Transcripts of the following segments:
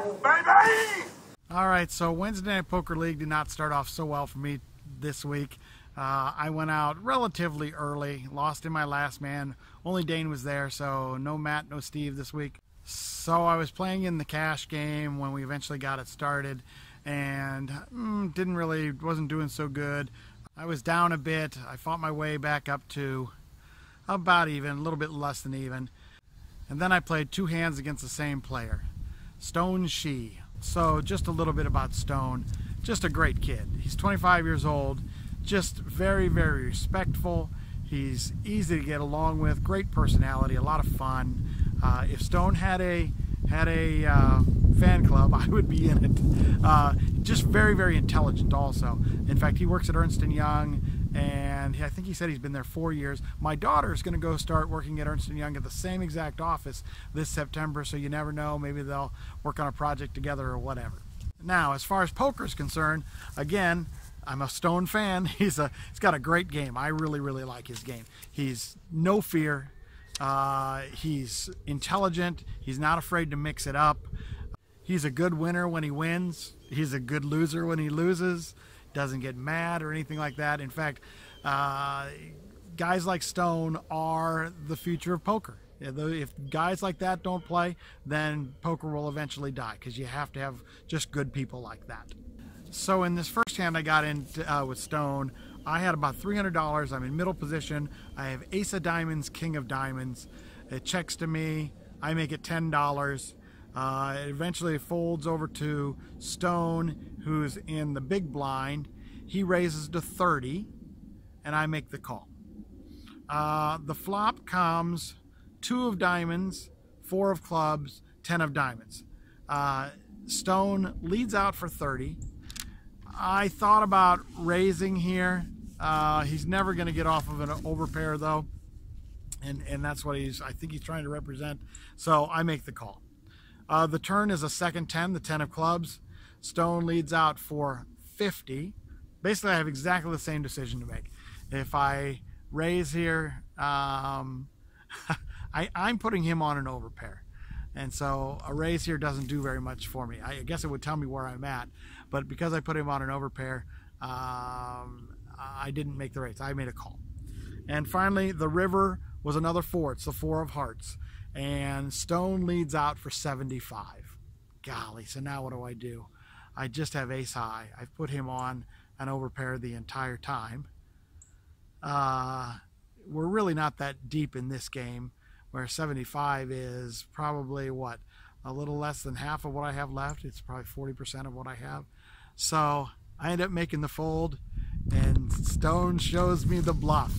Baby! All right, so Wednesday Night Poker League did not start off so well for me this week. I went out relatively early, lost in my last man. Only Dane was there, so no Matt, no Steve this week. So I was playing in the cash game when we eventually got it started, and wasn't doing so good. I was down a bit. I fought my way back up to about even, a little bit less than even. And then I played 2 hands against the same player, Stone Shi. So just a little bit about Stone. Just a great kid. He's 25 years old, just very, very respectful. He's easy to get along with, great personality, a lot of fun. If Stone had a fan club, I would be in it. Just very, very intelligent also. In fact, he works at Ernst & Young, and I think he said he's been there 4 years. My daughter's going to go start working at Ernst & Young at the same exact office this September, so you never know. Maybe they'll work on a project together or whatever. Now, as far as poker is concerned, again, I'm a Stone fan. He's got a great game. I really, really like his game. He's no fear. He's intelligent. He's not afraid to mix it up. He's a good winner when he wins. He's a good loser when he loses. Doesn't get mad or anything like that. In fact, guys like Stone are the future of poker. If guys like that don't play, then poker will eventually die, because you have to have just good people like that. So in this first hand I got in with Stone, I had about $300. I'm in middle position. I have Ace of Diamonds, King of Diamonds. It checks to me. I make it $10. It eventually folds over to Stone, who's in the big blind. He raises to 30, and I make the call. The flop comes 2 of diamonds, 4 of clubs, 10 of diamonds. Stone leads out for 30. I thought about raising here. He's never going to get off of an overpair though, and that's what I think he's trying to represent. So I make the call. The turn is a second 10, the 10 of clubs. Stone leads out for 50. Basically, I have exactly the same decision to make. If I raise here, I'm putting him on an overpair. And so a raise here doesn't do very much for me. I guess it would tell me where I'm at, but because I put him on an overpair, I didn't make the raise. I made a call. And finally, the river was another 4. It's the 4 of hearts. And Stone leads out for 75. Golly, so now what do? I just have ace high. I've put him on an overpair the entire time. We're really not that deep in this game, where 75 is probably, what, a little less than half of what I have left. It's probably 40% of what I have. So I end up making the fold, and Stone shows me the bluff.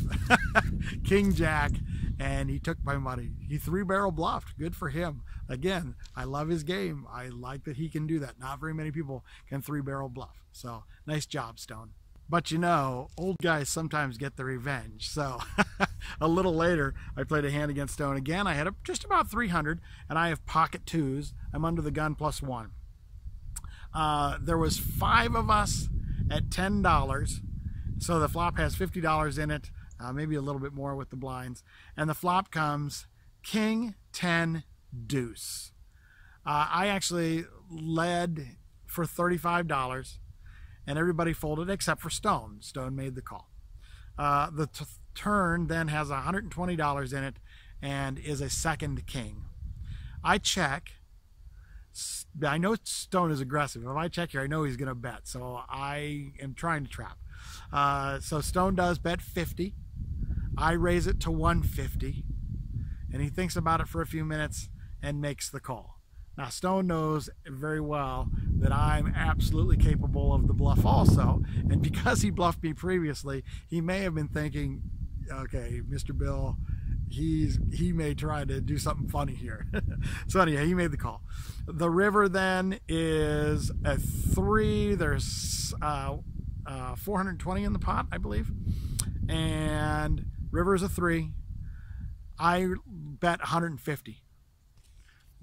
King Jack, and he took my money. He 3-barrel bluffed. Good for him. Again, I love his game. I like that he can do that. Not very many people can 3-barrel bluff. So nice job, Stone. But you know, old guys sometimes get the revenge. So a little later, I played a hand against Stone. Again, I had just about 300, and I have pocket 2s. I'm under the gun +1. There was 5 of us at $10. So the flop has $50 in it, maybe a little bit more with the blinds. And the flop comes King, 10, deuce. I actually led for $35. And everybody folded except for Stone. Stone made the call. The turn then has $120 in it and is a second king. I check. I know Stone is aggressive. If I check here, I know he's going to bet. So I am trying to trap. So Stone does bet 50. I raise it to 150. And he thinks about it for a few minutes and makes the call. Now, Stone knows very well that I'm absolutely capable of the bluff also. And because he bluffed me previously, he may have been thinking, okay, Mr. Bill, he may try to do something funny here. So anyway, he made the call. The river then is a 3. There's 420 in the pot, I believe. And river is a 3. I bet 150.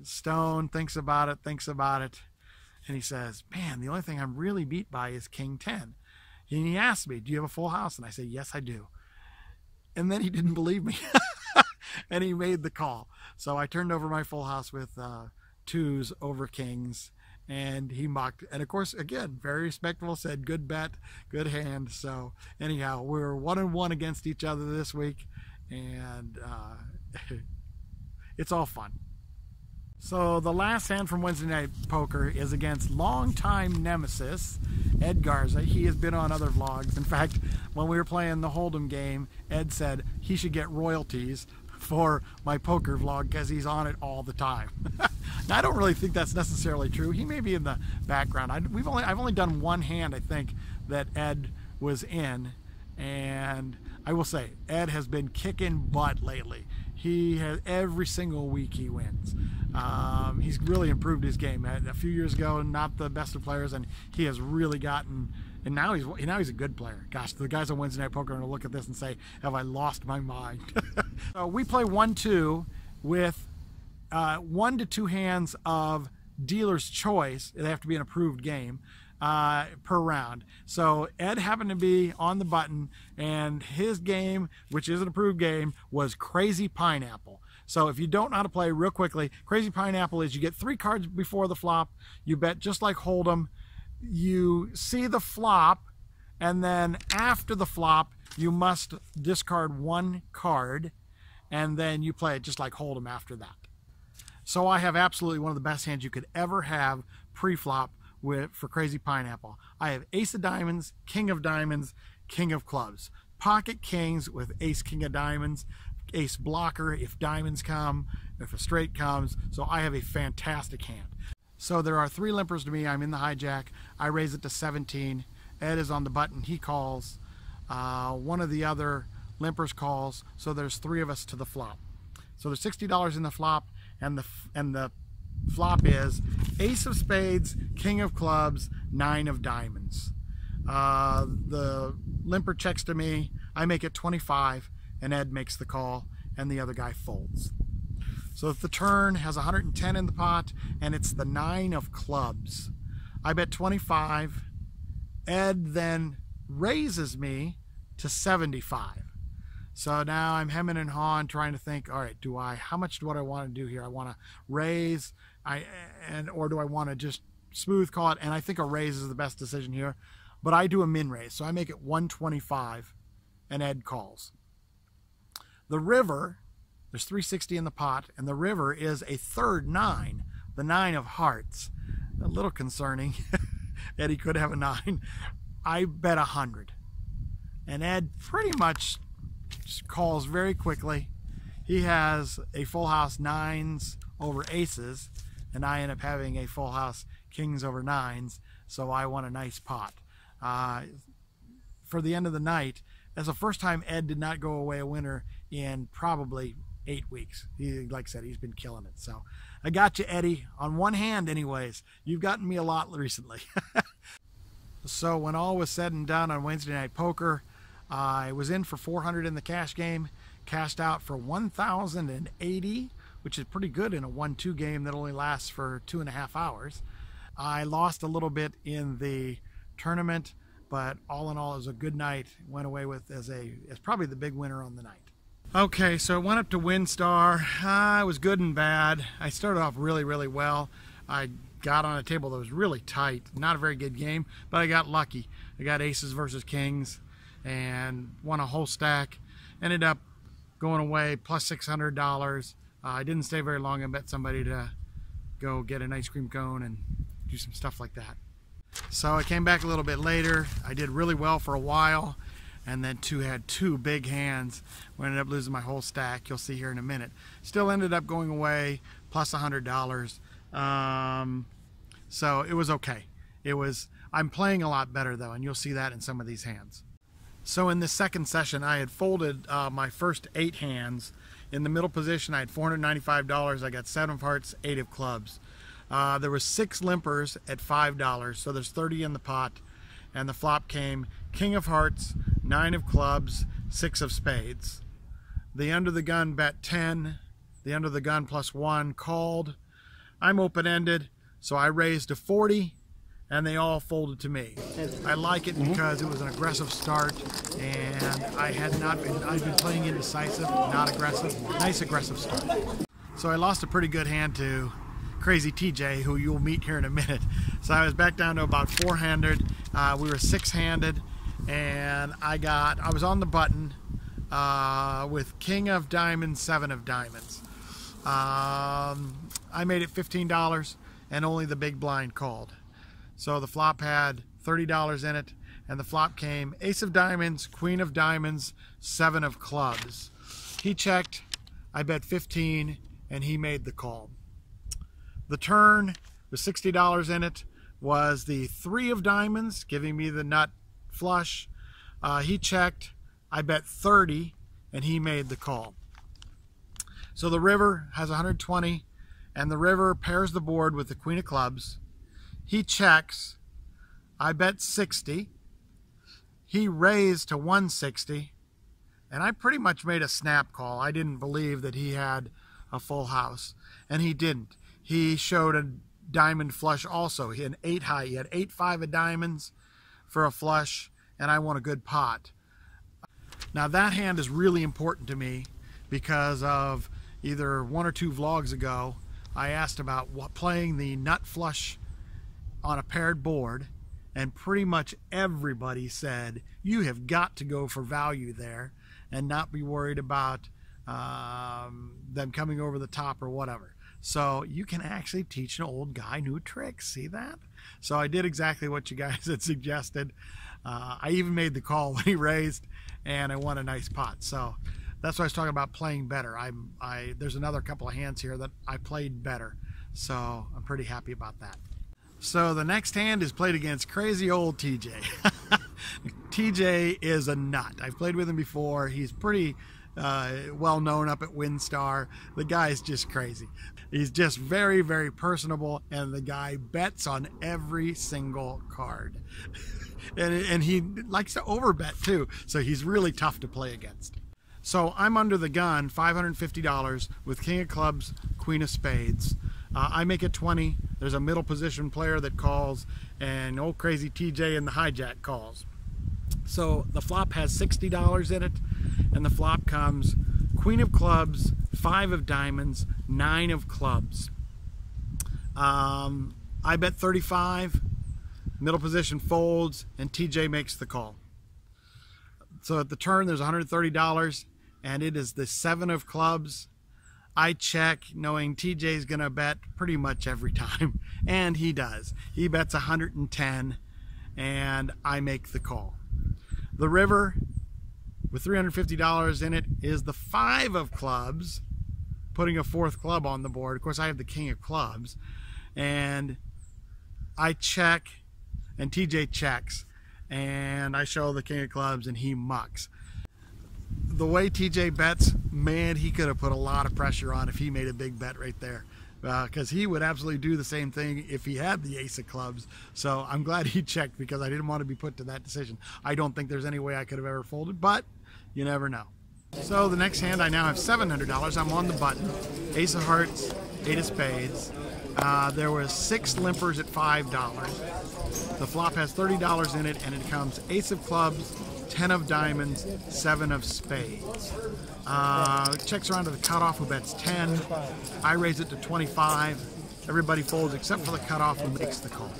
Stone thinks about it, and he says, man, the only thing I'm really beat by is King 10. And he asked me, do you have a full house? And I said, yes, I do. And then he didn't believe me, and he made the call. So I turned over my full house with twos over kings, and he mocked, and of course, again, very respectful, said good bet, good hand. So anyhow, we're 1-1 against each other this week, and it's all fun. So the last hand from Wednesday Night Poker is against longtime nemesis Ed Garza. He has been on other vlogs. In fact, when we were playing the Holdem game, Ed said he should get royalties for my poker vlog because he's on it all the time. Now, I don't really think that's necessarily true. He may be in the background. I've only done one hand, I think, that Ed was in, and I will say Ed has been kicking butt lately. He has, every single week he wins. He's really improved his game. A few years ago, not the best of players, and he has really gotten. And now he's a good player. Gosh, the guys on Wednesday Night Poker are going to look at this and say, "Have I lost my mind?" So we play 1-2 with 1 to 2 hands of dealer's choice. They have to be an approved game per round. So Ed happened to be on the button, and his game, which is an approved game, was Crazy Pineapple. So if you don't know how to play, real quickly, Crazy Pineapple is you get 3 cards before the flop, you bet just like Holdem, you see the flop, and then after the flop, you must discard 1 card, and then you play it just like Holdem after that. So I have absolutely one of the best hands you could ever have pre-flop for Crazy Pineapple. I have Ace of Diamonds, King of Diamonds, King of Clubs, pocket kings with Ace, King of Diamonds, Ace blocker if diamonds come, if a straight comes. So I have a fantastic hand. So there are 3 limpers to me. I'm in the hijack. I raise it to 17. Ed is on the button. He calls. One of the other limpers calls. So there's 3 of us to the flop. So there's $60 in the flop, and the flop is Ace of Spades, King of Clubs, 9 of Diamonds. The limper checks to me. I make it 25, and Ed makes the call, and the other guy folds. So if the turn has 110 in the pot, and it's the 9 of clubs, I bet 25. Ed then raises me to 75. So now I'm hemming and hawing, trying to think, all right, how much do I want to do here? I want to raise, or do I want to just smooth call it? And I think a raise is the best decision here, but I do a min raise. So I make it 125, and Ed calls. The river, there's 360 in the pot, and the river is a third 9, the 9 of hearts. A little concerning. Eddie could have a 9. I bet 100. And Ed pretty much calls very quickly. He has a full house 9s over aces, and I end up having a full house kings over 9s, so I won a nice pot. For the end of the night, that's the first time Ed did not go away a winner in probably 8 weeks. He, like I said, he's been killing it. So I got you, Eddie, on one hand anyways. You've gotten me a lot recently. So when all was said and done on Wednesday Night Poker, I was in for 400 in the cash game, cashed out for 1,080, which is pretty good in a 1-2 game that only lasts for 2.5 hours. I lost a little bit in the tournament, but all in all, it was a good night. Went away with as probably the big winner on the night. Okay, so it went up to WinStar. It was good and bad. I started off really, really well. I got on a table that was really tight. Not a very good game, but I got lucky. I got aces versus kings and won a whole stack. Ended up going away plus $600. I didn't stay very long. I met somebody to go get an ice cream cone and do some stuff like that. So I came back a little bit later. I did really well for a while, and then had 2 big hands. We ended up losing my whole stack. You'll see here in a minute. Still ended up going away plus $100. So it was okay. I'm playing a lot better though, and you'll see that in some of these hands. So in this second session, I had folded my first 8 hands. In the middle position, I had $495. I got 7 of hearts, 8 of clubs. There was 6 limpers at $5, so there's 30 in the pot. And the flop came King of Hearts, 9 of clubs, 6 of spades. The under the gun bet 10. The under the gun plus 1 called. I'm open-ended, so I raised to 40, and they all folded to me. I like it because it was an aggressive start, and I'd been playing indecisive, not aggressive. Nice aggressive start. So I lost a pretty good hand to crazy TJ, who you'll meet here in a minute. So I was back down to about 400. We were 6-handed, and I was on the button with King of Diamonds, 7 of Diamonds. I made it $15, and only the big blind called. So the flop had $30 in it, and the flop came Ace of Diamonds, Queen of Diamonds, 7 of Clubs. He checked, I bet 15, and he made the call. The turn with $60 in it was the 3 of Diamonds, giving me the nut flush. He checked, I bet 30, and he made the call. So the river has 120, and the river pairs the board with the Queen of Clubs. He checks, I bet 60. He raised to 160, and I pretty much made a snap call. I didn't believe that he had a full house, and he didn't. He showed a diamond flush also. He had an 8 high. He had 8-5 of diamonds for a flush, and I won a good pot. Now that hand is really important to me because of either 1 or 2 vlogs ago, I asked about playing the nut flush on a paired board, and pretty much everybody said you have got to go for value there and not be worried about them coming over the top or whatever. So you can actually teach an old guy new tricks. See that? So I did exactly what you guys had suggested. I even made the call when he raised, and I won a nice pot. So that's why I was talking about playing better. There's another couple of hands here that I played better, so I'm pretty happy about that. So the next hand is played against crazy old TJ. TJ is a nut. I've played with him before. He's pretty well known up at WinStar. The guy's just crazy. He's just very, very personable, and the guy bets on every single card. and he likes to overbet too, so he's really tough to play against. So I'm under the gun, $550 with King of Clubs, Queen of Spades. I make it 20. There's a middle position player that calls, and old crazy TJ in the hijack calls. So the flop has $60 in it, and the flop comes Queen of Clubs, 5 of Diamonds, 9 of Clubs. I bet 35. Middle position folds, and TJ makes the call. So at the turn, there's $130, and it is the 7 of Clubs. I check knowing TJ's gonna bet pretty much every time, and he does. He bets 110, and I make the call. The river with $350 in it is the 5 of Clubs, putting a 4th club on the board. Of course, I have the King of Clubs, and I check, and TJ checks, and I show the King of Clubs, and he mucks. The way TJ bets, man, he could have put a lot of pressure on if he made a big bet right there, because he would absolutely do the same thing if he had the Ace of Clubs. So I'm glad he checked, because I didn't want to be put to that decision. I don't think there's any way I could have ever folded, but you never know. So the next hand, I now have $700. I'm on the button. Ace of Hearts, 8 of Spades. There was 6 limpers at $5. The flop has $30 in it, and it comes Ace of Clubs, 10 of Diamonds, 7 of Spades. Checks around to the cutoff, who bets 10. I raise it to 25. Everybody folds except for the cutoff, who makes the call.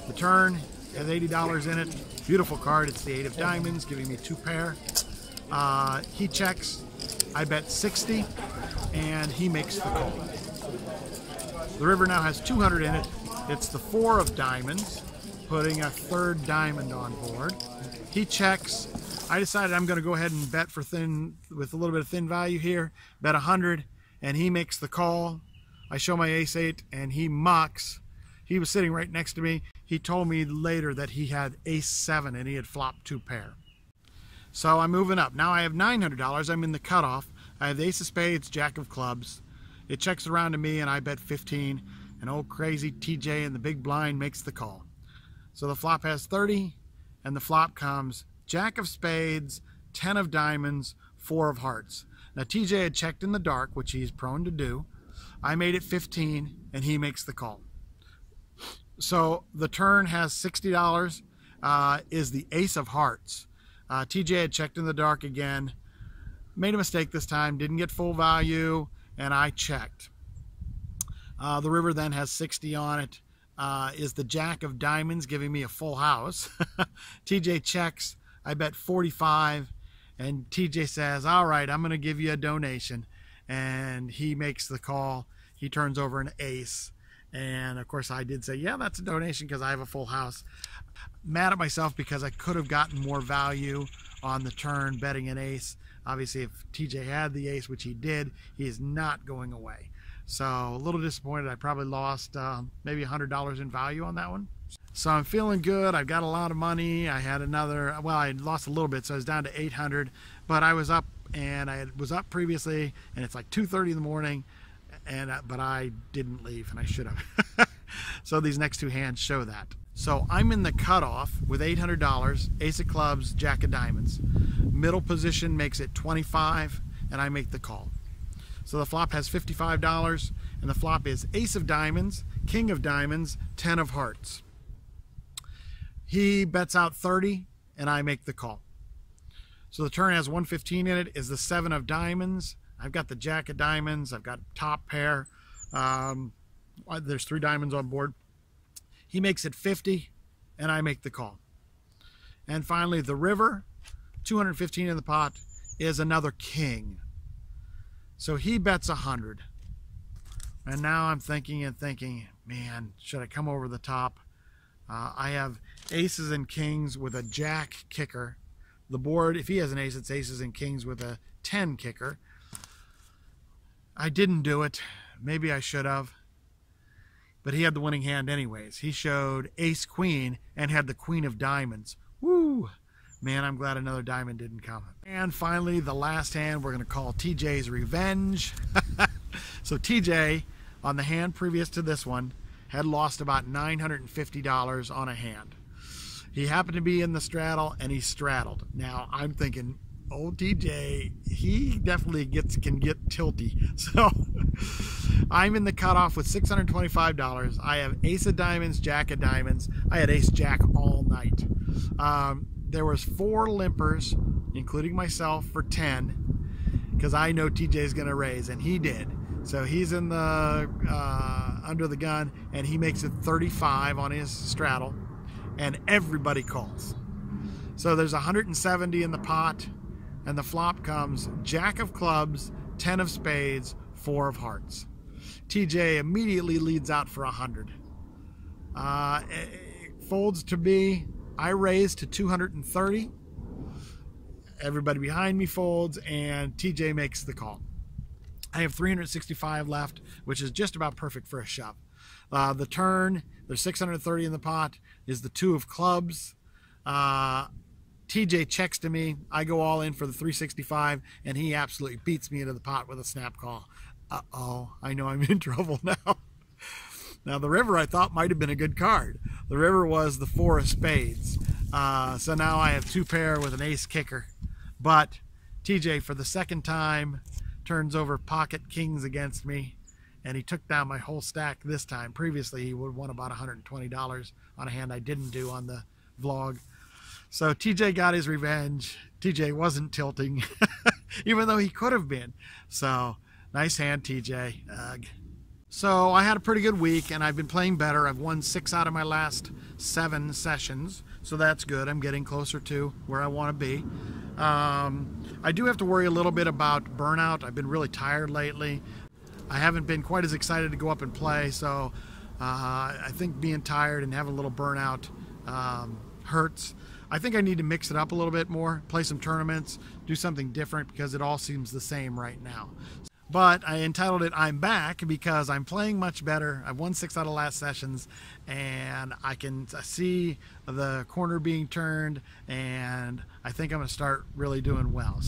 The turn has $80 in it. Beautiful card. It's the 8 of Diamonds, giving me 2 pair. He checks. I bet 60, and he makes the call. The river now has 200 in it. It's the 4 of Diamonds, putting a 3rd diamond on board. He checks. I decided I'm going to go ahead and bet for thin, with a little bit of thin value here. Bet 100, and he makes the call. I show my Ace 8, and he mucks. He was sitting right next to me. He told me later that he had Ace 7, and he had flopped 2 pair. So I'm moving up. Now I have $900. I'm in the cutoff. I have the Ace of Spades, Jack of Clubs. It checks around to me, and I bet 15. And old crazy TJ in the big blind makes the call. So the flop has 30, and the flop comes Jack of Spades, 10 of Diamonds, 4 of Hearts. Now TJ had checked in the dark, which he's prone to do. I made it 15, and he makes the call. So the turn has $60, is the Ace of Hearts. TJ had checked in the dark again, made a mistake this time, didn't get full value, and I checked. The river then has 60 on it. Is the jack of diamonds giving me a full house. TJ checks. I bet 45. And TJ says, all right, I'm going to give you a donation. And he makes the call. He turns over an ace. And of course I did say, yeah, that's a donation because I have a full house. Mad at myself because I could have gotten more value on the turn betting an ace. Obviously, if TJ had the ace, which he did, he is not going away. So a little disappointed. I probably lost maybe $100 in value on that one. So I'm feeling good. I've got a lot of money. I had another, well, I lost a little bit, so I was down to 800, but I was up, and I was up previously, and it's like 2:30 in the morning, and but I didn't leave, and I should have. So these next two hands show that. So I'm in the cutoff with $800, ace of clubs, jack of diamonds. Middle position makes it 25, and I make the call. So the flop has $55, and the flop is ace of diamonds, king of diamonds, 10 of hearts. He bets out 30, and I make the call. So the turn has 115 in it, is the 7 of diamonds. I've got the jack of diamonds. I've got top pair. There's 3 diamonds on board. He makes it 50, and I make the call. And finally, the river, 215 in the pot, is another king. So he bets 100. And now I'm thinking and thinking, man, should I come over the top? I have aces and kings with a jack kicker. The board, if he has an ace, it's aces and kings with a 10 kicker. I didn't do it. Maybe I should have. But he had the winning hand anyways. He showed ace queen and had the queen of diamonds. Woo! Man, I'm glad another diamond didn't come. And finally, the last hand, we're going to call TJ's revenge. So TJ, on the hand previous to this one, had lost about $950 on a hand. He happened to be in the straddle, and he straddled. Now, I'm thinking, old TJ, he definitely can get tilty. So I'm in the cutoff with $625. I have ace of diamonds, jack of diamonds. I had ace jack all night. There was 4 limpers, including myself, for 10, because I know TJ is going to raise, and he did. So he's in the under the gun, and he makes it 35 on his straddle, and everybody calls. So there's 170 in the pot, and the flop comes jack of clubs, 10 of spades, 4 of hearts. TJ immediately leads out for 100. Folds to me. I raise to 230. Everybody behind me folds, and TJ makes the call. I have 365 left, which is just about perfect for a shove. The turn, there's 630 in the pot, is the 2 of clubs. TJ checks to me. I go all in for the 365, and he absolutely beats me into the pot with a snap call. Uh-oh, I know I'm in trouble now. Now, the river I thought might have been a good card. The river was the 4 of spades. So now I have 2 pair with an ace kicker. But TJ, for the second time, turns over pocket kings against me, and he took down my whole stack this time. Previously, he would have won about $120 on a hand I didn't do on the vlog. So TJ got his revenge. TJ wasn't tilting, even though he could have been. So nice hand, TJ. Ugh. So I had a pretty good week, and I've been playing better. I've won 6 out of my last 7 sessions, so that's good. I'm getting closer to where I want to be. I do have to worry a little bit about burnout. I've been really tired lately. I haven't been quite as excited to go up and play, so I think being tired and having a little burnout hurts. I think I need to mix it up a little bit more, play some tournaments, do something different, because it all seems the same right now. But I entitled it I'm Back because I'm playing much better. I've won 6 out of last sessions, and I can see the corner being turned, and I think I'm going to start really doing well.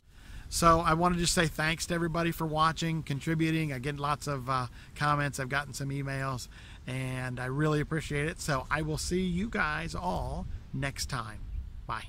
So I want to just say thanks to everybody for watching, contributing. I get lots of comments. I've gotten some emails, and I really appreciate it. So I will see you guys all next time. Bye.